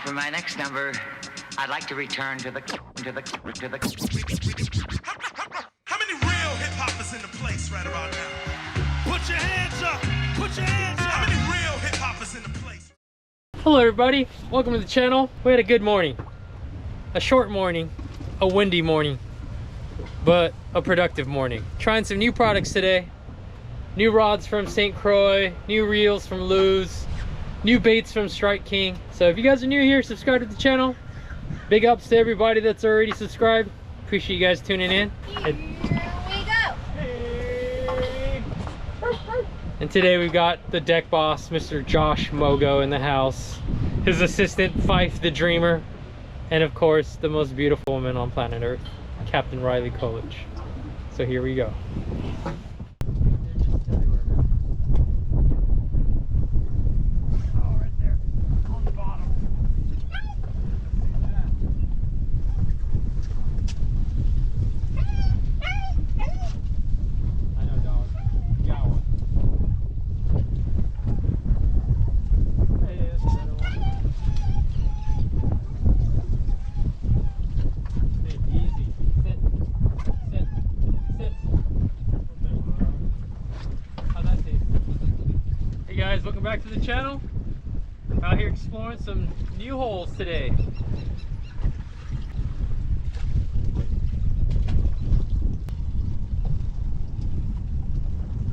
For my next number, I'd like to return to the. How many real hip hoppers in the place right about now? Put your hands up! Put your hands up! How many real hip hoppers in the place? Hello everybody, welcome to the channel. We had a good morning. A short morning, a windy morning, but a productive morning. Trying some new products today. New rods from St. Croix, new reels from Lews, new baits from Strike King. So if you guys are new here, subscribe to the channel. Big ups to everybody that's already subscribed. Appreciate you guys tuning in. Here we go. And today we've got the deck boss, Mr. Josh Mogo, in the house. His assistant, Fife the Dreamer. And of course, the most beautiful woman on planet Earth, Captain Riley Coolidge. So here we go. Welcome back to the channel. Out here exploring some new holes today.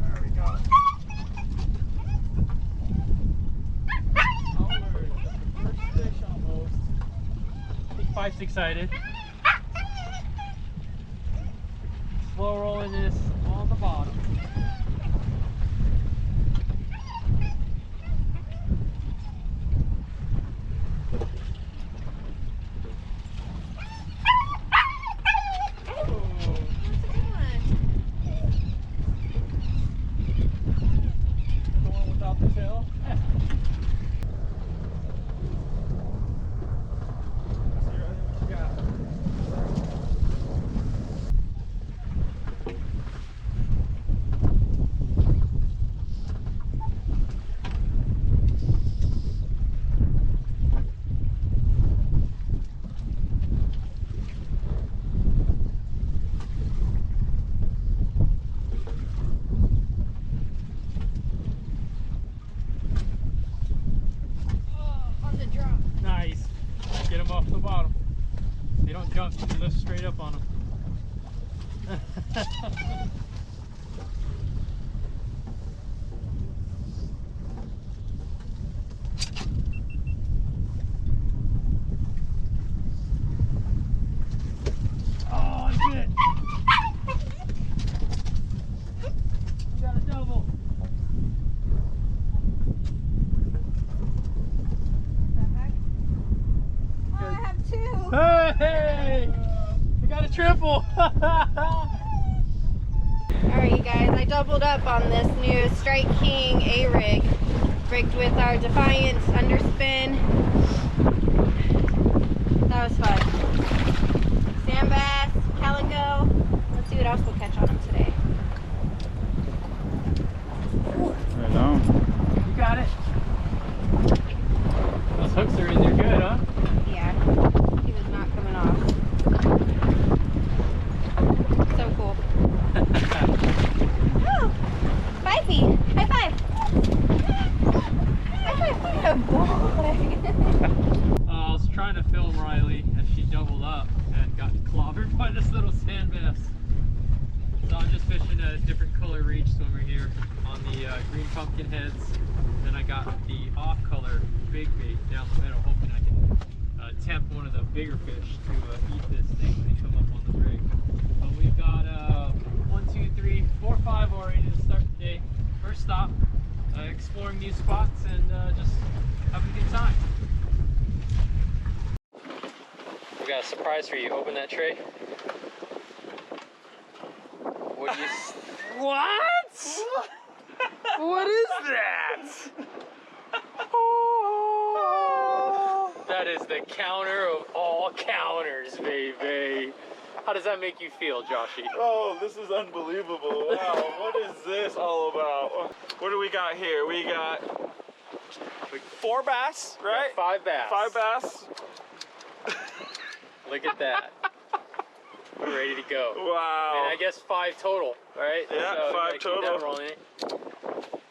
There we go. Oh, we're the first fish almost. I think Fife's excited. Slow rolling this on the bottom. Nice. Get them off the bottom. They don't jump, you lift straight up on them. Oh, shit. Got a double. Hey! We got a triple! Alright, you guys, I doubled up on this new Strike King A-rig, rigged with our Defiant Underspin. That was fun. Sand bass, calico. Let's see what else we'll catch on them today. Right on. You got it. Those hooks are in there good, huh? Yeah, he was not coming off. So cool. Oh, Fifey, high five. High five, good boy. I was trying to film Riley as she doubled up and got clobbered by this little sand bass. So I'm just fishing a different color reach swimmer here on the green pumpkin heads. Then I got the off color big bait down the middle, hoping I can tempt one of the bigger fish to eat this thing when they come up on the rig. But we've got 1, 2, 3, 4, 5 already to start the day. First stop, exploring new spots and just having a good time. We got a surprise for you. Open that tray. What do you? What? What is that? Oh, that is the counter of all counters, baby. How does that make you feel, Joshy? Oh, this is unbelievable. Wow, what is this all about? What do we got here? We got 4 bass, right? Yeah, 5 bass. 5 bass. Look at that. We're ready to go. Wow. And I guess 5 total, right? Yeah, so 5 keep total. that rolling.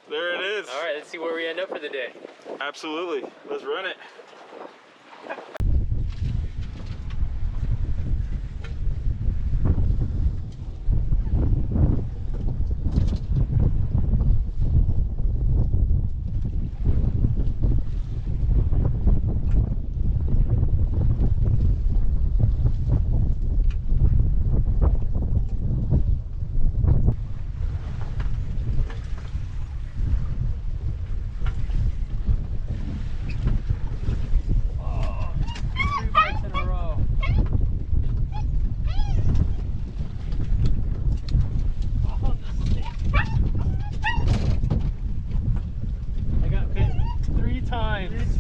There it is. All right, let's see where we end up for the day. Absolutely. Let's run it.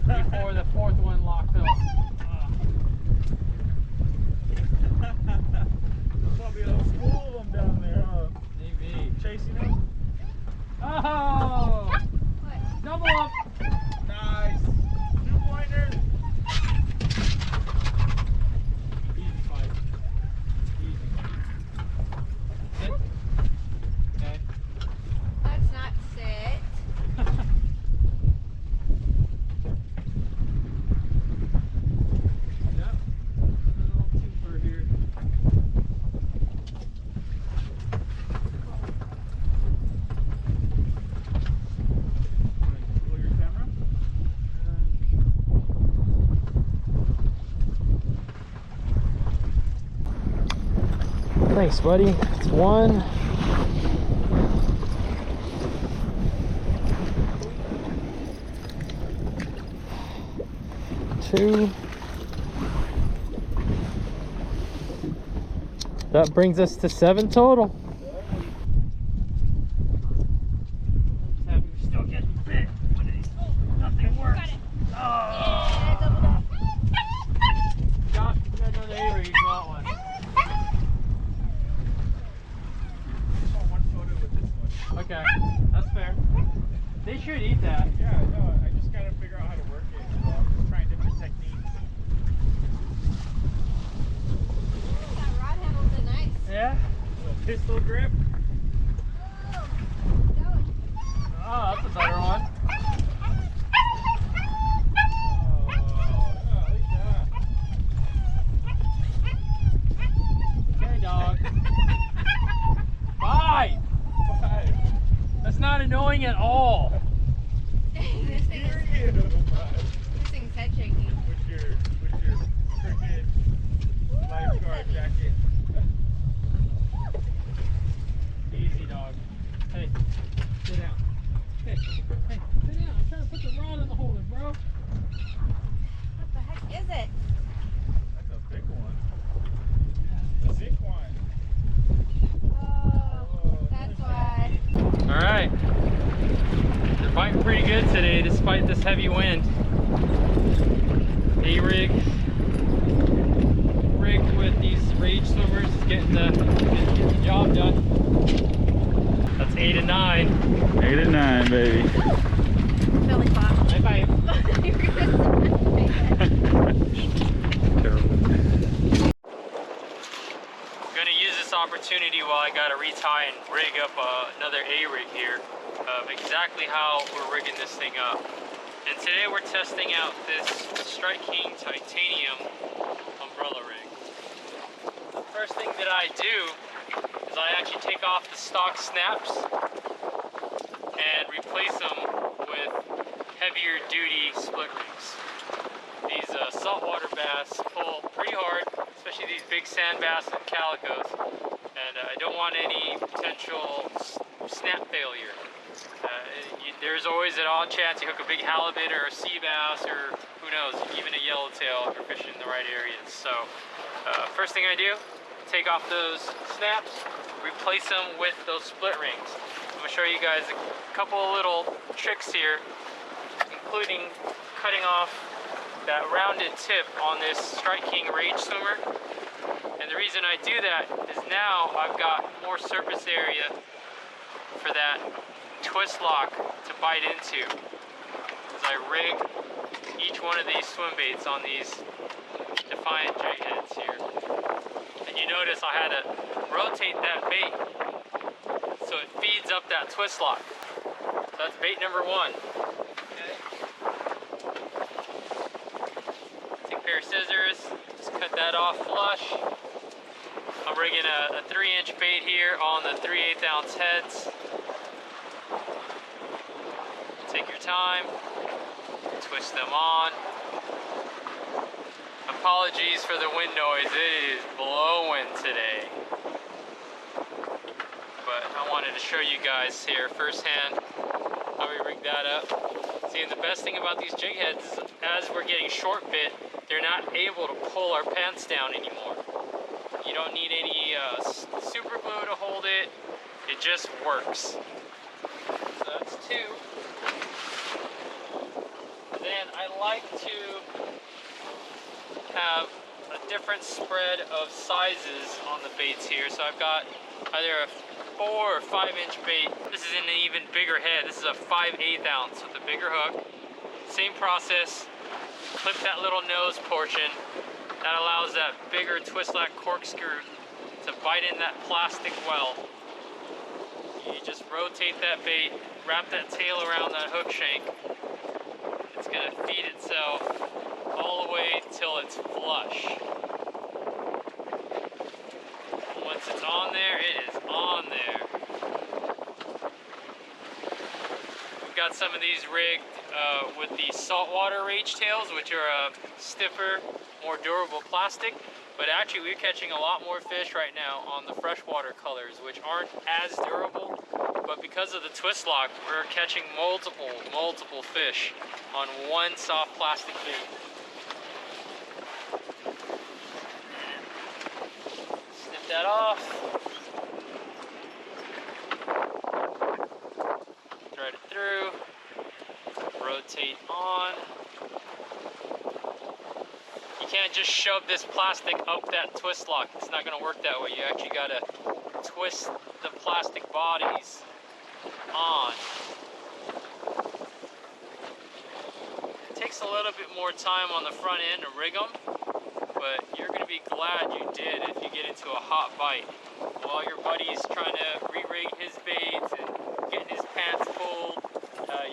Before the 4th one locked up. Probably a school of them down there, huh? Maybe. Chasing them? Oh! Double up! Nice. 2 pointers. Easy fight. Easy. Sit. Okay. Let's not sit. Yep. Little twofer here. Pull your camera. Thanks, buddy. It's 1. Two. That brings us to 7 total. I'm just happy we're still getting bit. One of these. Nothing works. Yeah, doubled up. Got another A-rig, you got one. One photo with this one. Okay, that's fair. They should eat that. Yeah, no, I just gotta figure out how to work it. So I'm just trying different techniques. That rod handles it nice. Yeah? Little pistol grip. Oh, going. Oh, that's a better one. Oh, look at that. Okay, dog. 5! 5. That's not annoying at all. This thing's head shaking. With your crooked lifeguard jacket. Easy, dog. Hey, sit down. Hey, sit down. I'm trying to put the rod in the holder, bro. What the heck is it? That's a big one. A big one. Oh, that's why. All right. They're biting pretty good today despite this heavy wind. A-rig rigged with these rage swimmers is getting the job done. That's 8 and 9. 8 and 9, baby. Belly flop. High five. Terrible. Gonna use this opportunity while I gotta retie and rig up another A-rig here of exactly how we're rigging this thing up. And today we're testing out this Strike King titanium umbrella rig. The first thing that I do is I actually take off the stock snaps and replace them with heavier duty split rings. These saltwater bass pull pretty hard, especially these big sand bass and calicos, and I don't want any potential snap failure. There's always an odd chance you hook a big halibut or a sea bass or who knows, even a yellowtail if you're fishing in the right areas. So first thing I do, take off those snaps, replace them with those split rings. I'm going to show you guys a couple of little tricks here, including cutting off that rounded tip on this Strike King Rage Swimmer. And the reason I do that is now I've got more surface area for that twist lock to bite into. As I rig each one of these swim baits on these Defiant Jigheads here. And you notice I had to rotate that bait so it feeds up that twist lock. So that's bait number one. Okay. Take a pair of scissors, just cut that off flush. I'm rigging a 3-inch bait here on the 3/8 ounce heads. Take your time, twist them on. Apologies for the wind noise, it is blowing today. But I wanted to show you guys here firsthand how we rig that up. See, and the best thing about these jig heads is as we're getting short bit, they're not able to pull our pants down anymore. You don't need any super glue to hold it, it just works. So that's two. Then I like to have a different spread of sizes on the baits here. So I've got either a 4 or 5-inch bait. This is an even bigger head. This is a 5/8 ounce with a bigger hook. Same process. Clip that little nose portion. That allows that bigger twist lock corkscrew to bite in that plastic well. You just rotate that bait, wrap that tail around that hook shank. It's gonna feed itself all the way till it's flush. Once it's on there, it is on there. We've got some of these rigged with the saltwater rage tails, which are a stiffer, more durable plastic. But actually we're catching a lot more fish right now on the freshwater colors, which aren't as durable. But because of the twist lock, we're catching multiple fish on one soft plastic bait. Snip that off. Thread it through. Rotate on. You can't just shove this plastic up that twist lock. It's not going to work that way. You actually got to twist the plastic bodies on. It takes a little bit more time on the front end to rig them, but you're going to be glad you did if you get into a hot bite. While your buddy's trying to re-rig his baits and getting his pants pulled,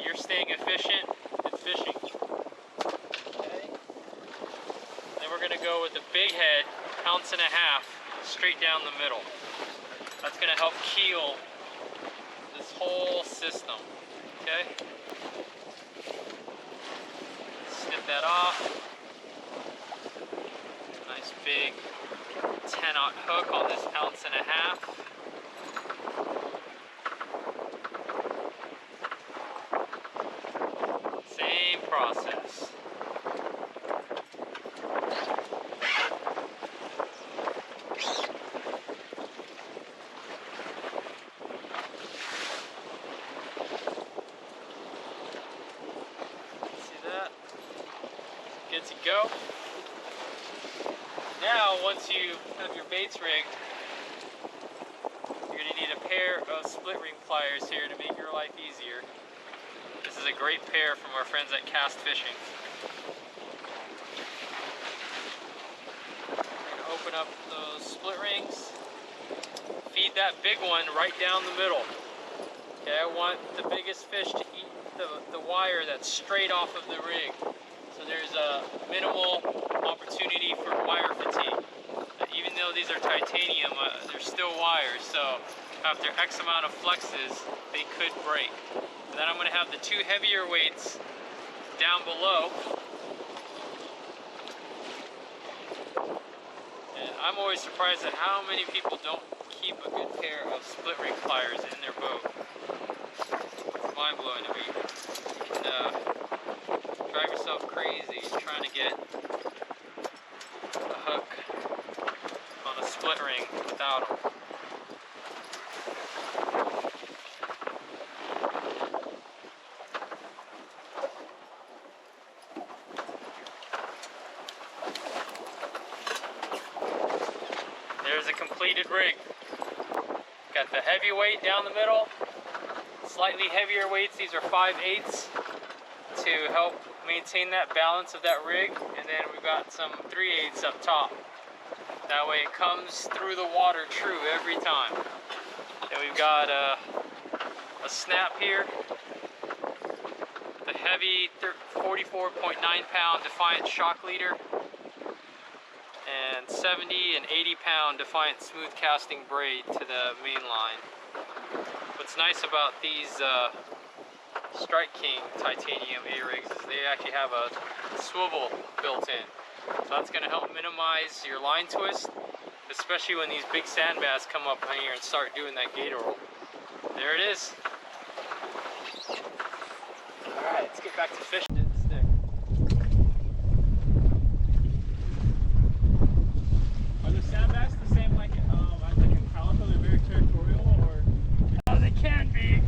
you're staying efficient and fishing. Okay. Then we're going to go with the big head, 1.5 ounces, straight down the middle. That's going to help keel this whole system. Okay. Snip that off. Nice big 10-aught hook on this 1.5 ounces. Same process. See that? Good to go. Now, once you have your baits rigged, you're going to need a pair of split ring pliers here to make your life easier. This is a great pair from our friends at Cast Fishing. We're going to open up those split rings, feed that big one right down the middle. Okay, I want the biggest fish to eat the wire that's straight off of the rig. So there's a minimal opportunity for wire fatigue. Even though these are titanium, they're still wires, so after X amount of flexes, they could break. And then I'm going to have the two heavier weights down below. And I'm always surprised at how many people don't keep a good pair of split ring pliers in their boat. It's mind-blowing to me. You can drive yourself crazy trying to get a hook on a split ring without them. There's a completed rig. Got the heavy weight down the middle, slightly heavier weights, these are 5/8, to help maintain that balance of that rig, and then we've got some 3/8 up top. That way it comes through the water true every time. And we've got a snap here, the heavy 44.9 pound Defiant shock leader, and 70 and 80 pound Defiant smooth casting braid to the main line. What's nice about these Strike King titanium A-rigs is they actually have a swivel built in. So that's going to help minimize your line twist, especially when these big sand bass come up on here and start doing that gator roll. There it is. Alright, let's get back to fishing. Stick. Are the sand bass the same like in Calico? They're very territorial, or? Oh, they can be.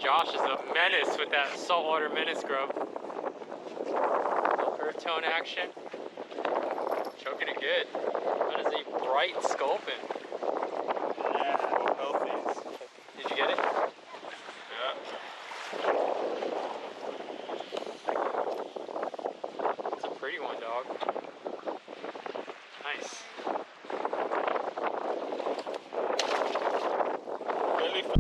Josh is a menace with that Saltwater Menace grub. Earth tone action. Choking it good. That is a bright sculpin. Yeah, healthies. Did you get it? Yeah. It's a pretty one, dog. Nice. Really fun.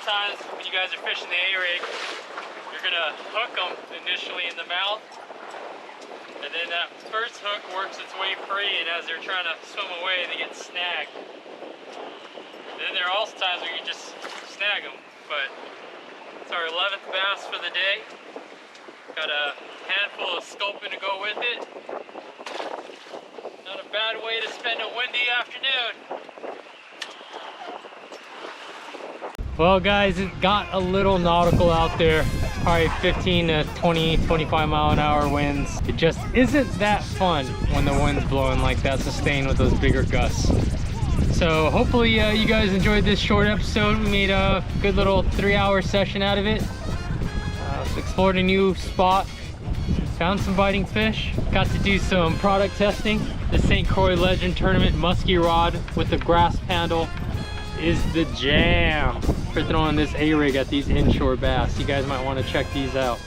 Times when you guys are fishing the A-rig, you're gonna hook them initially in the mouth, and then that first hook works its way free, and as they're trying to swim away, they get snagged. And then there are also times where you just snag them, but it's our 11th bass for the day. Got a handful of sculpin to go with it. Not a bad way to spend a windy afternoon. Well guys, it got a little nautical out there. probably 15 to 20, 25 mile an hour winds. It just isn't that fun when the wind's blowing like that, sustained with those bigger gusts. So hopefully you guys enjoyed this short episode. We made a good little 3-hour session out of it. Explored a new spot, found some biting fish, got to do some product testing. The St. Croix Legend Tournament musky rod with the grasp handle is the jam for throwing this A-rig at these inshore bass. You guys might want to check these out.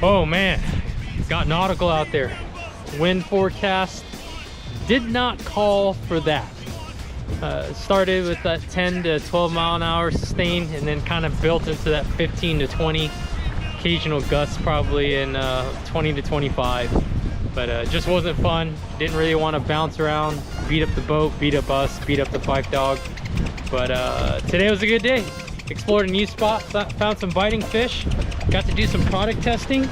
Oh man, got nautical out there. Wind forecast did not call for that. Started with that 10 to 12 mile an hour sustained, and then kind of built into that 15 to 20, occasional gusts probably in 20 to 25. But just wasn't fun. Didn't really want to bounce around, beat up the boat, beat up us, beat up the pipe dog. But today was a good day. Explored a new spot, found some biting fish, got to do some product testing.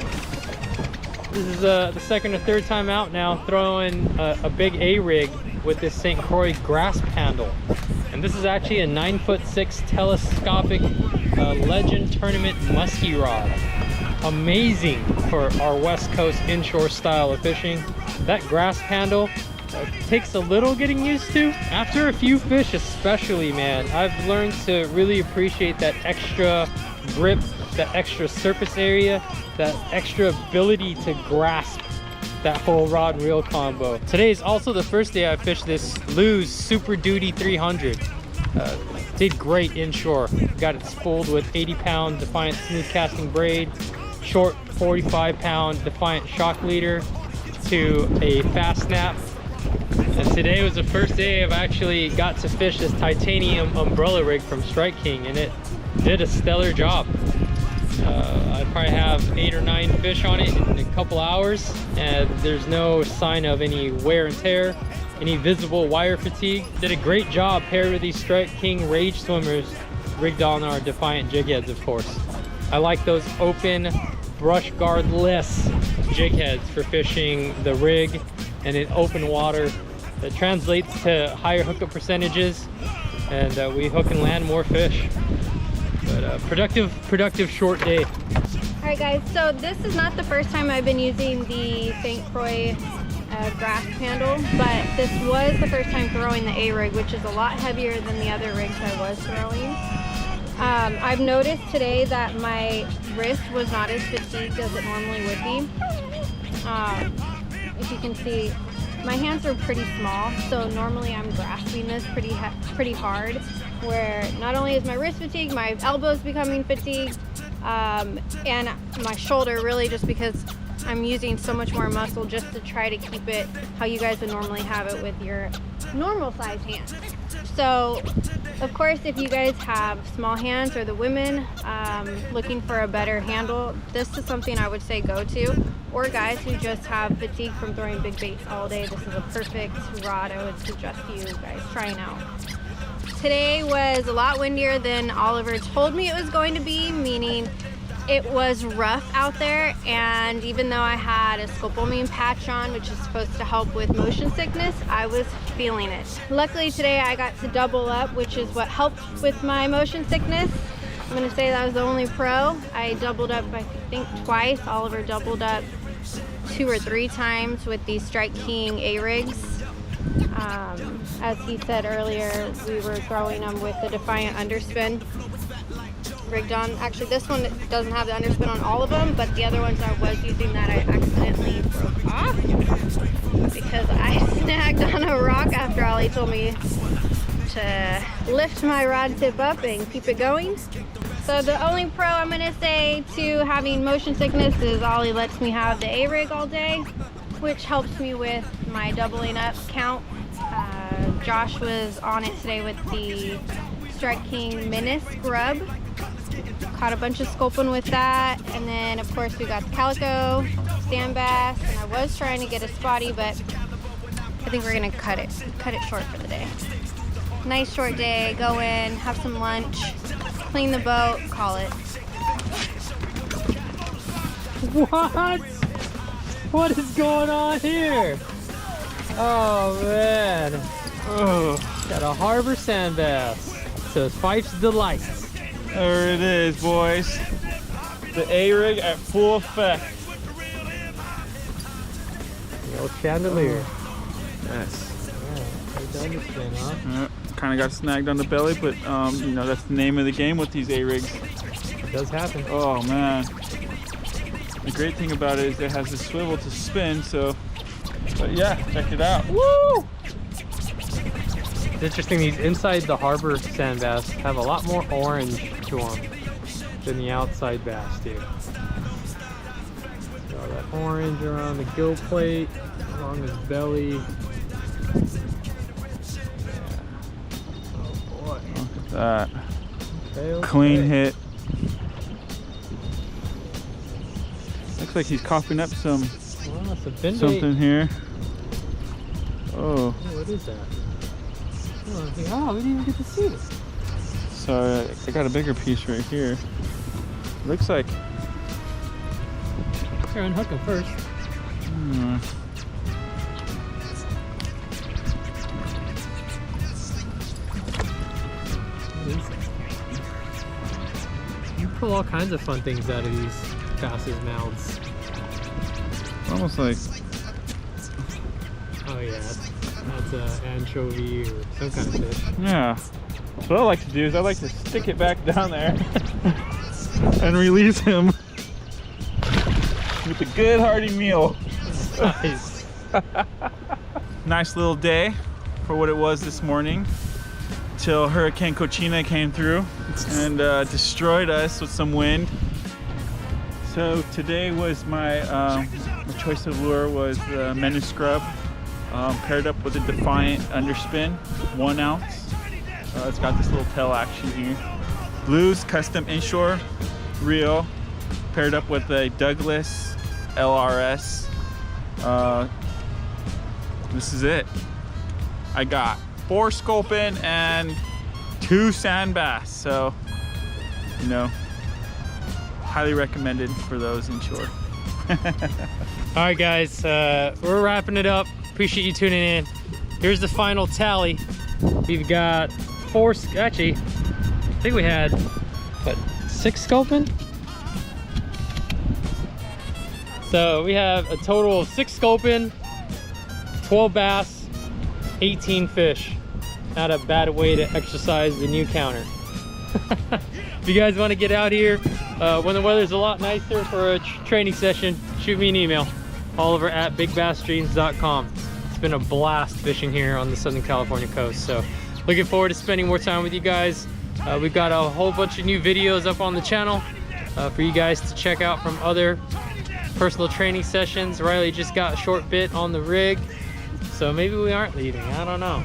This is the second or third time out now throwing a big A-rig with this St. Croix grasp handle. And this is actually a 9'6" telescopic Legend Tournament musky rod. Amazing for our West Coast inshore style of fishing. That grasp handle takes a little getting used to. After a few fish especially, man, I've learned to really appreciate that extra grip, that extra surface area, that extra ability to grasp that whole rod and reel combo. Today is also the first day I fished this Lews Super Duty 300. Did great inshore. Got it spooled with 80-pound Defiant smooth casting braid, short 45-pound Defiant shock leader to a fast snap. And today was the first day I've actually got to fish this titanium umbrella rig from Strike King, and it did a stellar job. I probably have 8 or 9 fish on it in a couple hours, and there's no sign of any wear and tear, any visible wire fatigue. Did a great job paired with these Strike King Rage swimmers rigged on our Defiant Jigheads, of course. I like those open, brush guardless jigheads for fishing the rig and in open water. That translates to higher hookup percentages, and we hook and land more fish. But productive short day. Alright guys, so this is not the first time I've been using the St. Croix grasp handle, but this was the first time throwing the A-rig, which is a lot heavier than the other rigs I was throwing. I've noticed today that my wrist was not as fatigued as it normally would be. If you can see, my hands are pretty small, so normally I'm grasping this pretty hard, where not only is my wrist fatigued, my elbow's becoming fatigued, and my shoulder, really just because I'm using so much more muscle just to try to keep it how you guys would normally have it with your normal size hands. So of course, if you guys have small hands, or the women looking for a better handle, this is something I would say go to. Or guys who just have fatigue from throwing big baits all day, this is a perfect rod I would suggest you guys trying out. Today was a lot windier than Oliver told me it was going to be, meaning it was rough out there, and even though I had a scopolamine patch on, which is supposed to help with motion sickness, I was feeling it. Luckily today I got to double up, which is what helped with my motion sickness. I'm gonna say that was the only pro. I doubled up, I think, twice. Oliver doubled up 2 or 3 times with these Strike King A-rigs. As he said earlier, we were throwing them with the Defiant Underspin rigged on. Actually, this one doesn't have the underspin on all of them, but the other ones I was using that I accidentally broke off because I snagged on a rock after Ollie told me to lift my rod tip up and keep it going. So the only pro I'm gonna say to having motion sickness is Ollie lets me have the A-rig all day, which helps me with my doubling up count. Josh was on it today with the Strike King Menace Grub. Caught a bunch of sculpin with that, and then of course we got the calico, sand bass, and I was trying to get a spotty, but I think we're gonna cut it short for the day. Nice short day, go in, have some lunch, clean the boat, call it. What? What is going on here? Oh man. Oh, got a harbor sand bass. So Fife's Delight. There it is, boys. The A-rig at full effect. The old chandelier. Yes. Yeah, underspin, huh? Kind of got snagged on the belly, but you know, that's the name of the game with these A-rigs. It does happen. Oh man. The great thing about it is it has a swivel to spin, so, but yeah, check it out. Woo! It's interesting, these inside the harbor sand bass have a lot more orange to them than the outside bass do. So that orange around the gill plate, along his belly. Oh boy. Look at that. Okay. Clean hit. Looks like he's coughing up some Well, it's a fin bait. something here. Oh. What is that? Oh, we didn't even get to see it. Sorry, I got a bigger piece right here. Looks like. Here, unhook him first. You pull all kinds of fun things out of these bass's mouths. Almost like. Oh yeah, that's an anchovy or some kind of fish. Yeah. So what I like to do is I like to stick it back down there and release him with a good hearty meal. Nice. Nice little day for what it was this morning, till Hurricane Cochina came through and destroyed us with some wind. So today was my choice of lure was the Menace Grub, paired up with a Defiant Underspin, 1 ounce. It's got this little tail action here. Lews custom Inshore reel, paired up with a Douglas LRS. This is it. I got 4 sculpin and 2 sand bass, so you know, highly recommended for those inshore. All right, guys, we're wrapping it up. Appreciate you tuning in. Here's the final tally. We've got 4, actually, I think we had, what, 6 sculpin? So we have a total of 6 sculpin, 12 bass, 18 fish. Not a bad way to exercise the new counter. If you guys want to get out here when the weather's a lot nicer for a training session, shoot me an email. Oliver at bigbassstreams.com. It's been a blast fishing here on the Southern California coast, so looking forward to spending more time with you guys. We've got a whole bunch of new videos up on the channel for you guys to check out from other personal training sessions. Riley just got a short bit on the rig, so maybe we aren't leaving, I don't know.